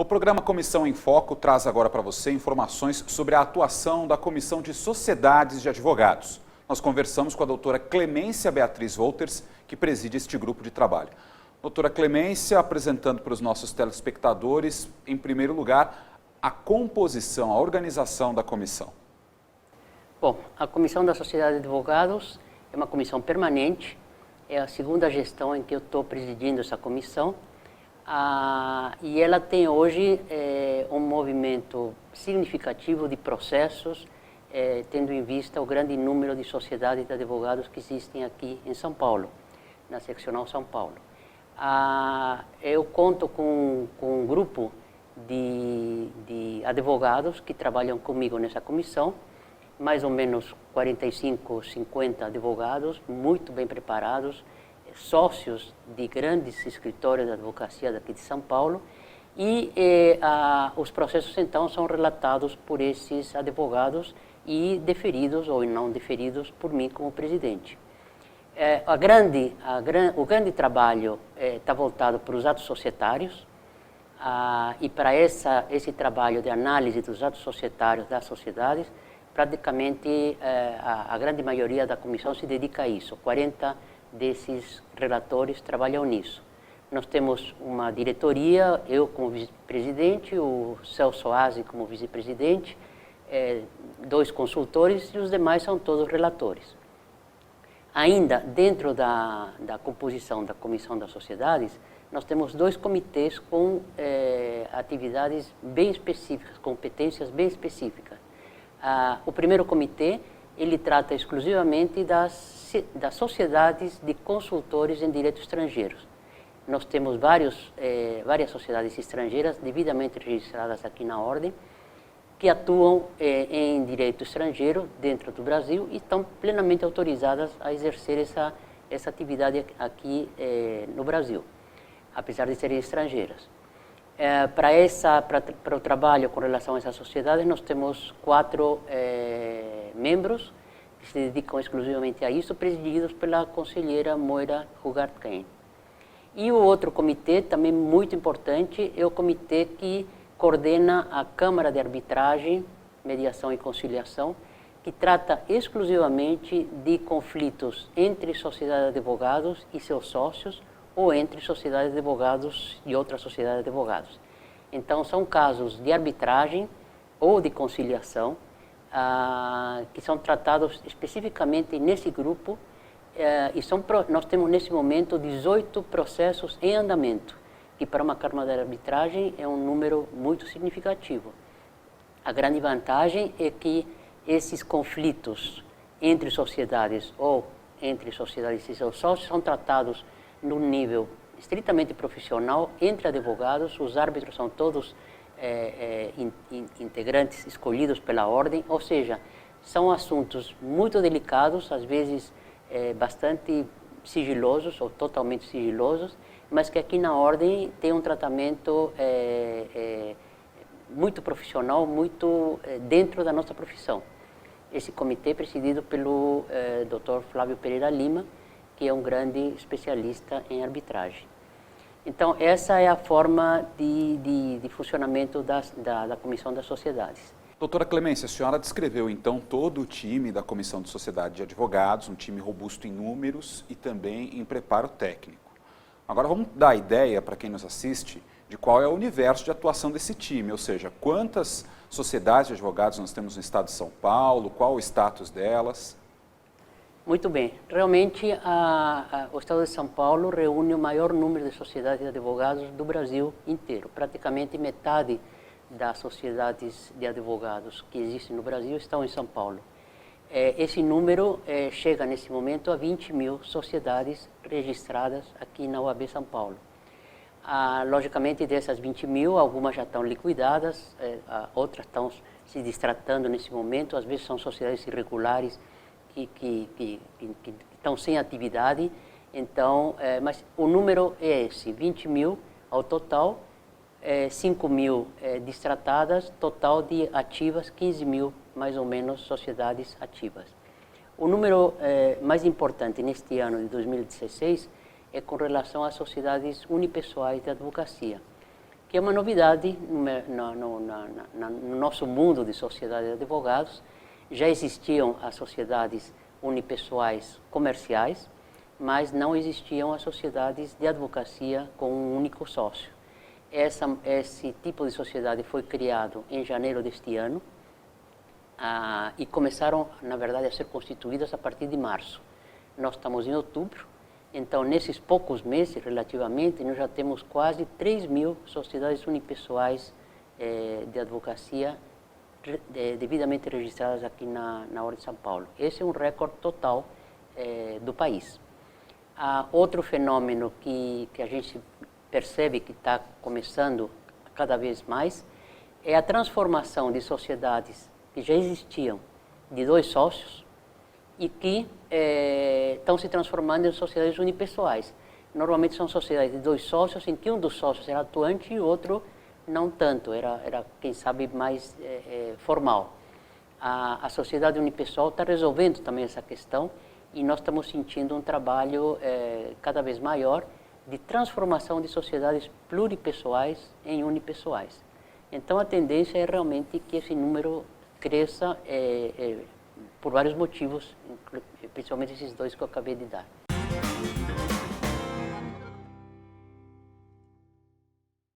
O programa Comissão em Foco traz agora para você informações sobre a atuação da Comissão de Sociedades de Advogados. Nós conversamos com a doutora Clemência Beatriz Wolters, que preside este grupo de trabalho. Doutora Clemência, apresentando para os nossos telespectadores, em primeiro lugar, a composição, a organização da comissão. Bom, a Comissão da Sociedade de Advogados é uma comissão permanente, é a segunda gestão em que eu estou presidindo essa comissão. E ela tem hoje um movimento significativo de processos, tendo em vista o grande número de sociedades de advogados que existem aqui em São Paulo, na seccional São Paulo. Eu conto com um grupo de advogados que trabalham comigo nessa comissão, mais ou menos 45, 50 advogados, muito bem preparados, sócios de grandes escritórios de advocacia daqui de São Paulo, e os processos então são relatados por esses advogados e deferidos ou não deferidos por mim como presidente. O grande trabalho está voltado para os atos societários, e para esse trabalho de análise dos atos societários das sociedades, praticamente a grande maioria da comissão se dedica a isso. 40 desses relatores trabalham nisso. Nós temos uma diretoria, eu como vice-presidente, o Celso Aze como vice-presidente, 2 consultores e os demais são todos relatores. Ainda dentro da composição da Comissão das Sociedades, nós temos 2 comitês com atividades bem específicas, competências bem específicas. O primeiro comitê, ele trata exclusivamente das sociedades de consultores em direito estrangeiros. Nós temos várias sociedades estrangeiras devidamente registradas aqui na Ordem, que atuam em direito estrangeiro dentro do Brasil e estão plenamente autorizadas a exercer essa atividade aqui no Brasil, apesar de serem estrangeiras. Para o trabalho com relação a essas sociedades, nós temos 4 membros que se dedicam exclusivamente a isso, presididos pela conselheira Moira Ugart-Cain. E o outro comitê, também muito importante, é o comitê que coordena a Câmara de Arbitragem, Mediação e Conciliação, que trata exclusivamente de conflitos entre sociedade de advogados e seus sócios, ou entre sociedades de advogados e outras sociedades de advogados. Então, são casos de arbitragem ou de conciliação que são tratados especificamente nesse grupo, e nós temos nesse momento 18 processos em andamento, que para uma Câmara de Arbitragem é um número muito significativo. A grande vantagem é que esses conflitos entre sociedades ou entre sociedades e seus sócios são tratados num nível estritamente profissional entre advogados. Os árbitros são todos integrantes escolhidos pela Ordem, ou seja, são assuntos muito delicados, às vezes bastante sigilosos ou totalmente sigilosos, mas que aqui na Ordem tem um tratamento muito profissional, muito dentro da nossa profissão. Esse comitê é presidido pelo Dr. Flávio Pereira Lima, que é um grande especialista em arbitragem. Então, essa é a forma de funcionamento da Comissão das Sociedades. Doutora Clemência, a senhora descreveu então todo o time da Comissão de Sociedade de Advogados, um time robusto em números e também em preparo técnico. Agora vamos dar a ideia para quem nos assiste de qual é o universo de atuação desse time, ou seja, quantas sociedades de advogados nós temos no estado de São Paulo, qual o status delas? Muito bem. Realmente, o Estado de São Paulo reúne o maior número de sociedades de advogados do Brasil inteiro. Praticamente metade das sociedades de advogados que existem no Brasil estão em São Paulo. Esse número chega, nesse momento, a 20 mil sociedades registradas aqui na OAB São Paulo. Logicamente, dessas 20 mil, algumas já estão liquidadas, outras estão se destratando nesse momento, às vezes são sociedades irregulares, que estão sem atividade, então, mas o número é esse, 20 mil ao total, 5 mil distratadas, total de ativas, 15 mil mais ou menos sociedades ativas. O número mais importante neste ano de 2016 é com relação às sociedades unipessoais de advocacia. que é uma novidade no nosso mundo de sociedade de advogados. Já existiam as sociedades unipessoais comerciais, mas não existiam as sociedades de advocacia com um único sócio. Esse tipo de sociedade foi criado em janeiro deste ano e começaram, na verdade, a ser constituídas a partir de março. Nós estamos em outubro, então, nesses poucos meses, relativamente, nós já temos quase 3.000 sociedades unipessoais de advocacia devidamente registradas aqui na Ordem de São Paulo. Esse é um recorde total do país. Outro fenômeno que a gente percebe que está começando cada vez mais é a transformação de sociedades que já existiam de 2 sócios e que estão se transformando em sociedades unipessoais. Normalmente são sociedades de 2 sócios, em que um dos sócios era atuante e o outro não tanto, era quem sabe, mais formal. A sociedade unipessoal está resolvendo também essa questão e nós estamos sentindo um trabalho cada vez maior de transformação de sociedades pluripessoais em unipessoais. Então, a tendência é realmente que esse número cresça por vários motivos, principalmente esses 2 que eu acabei de dar.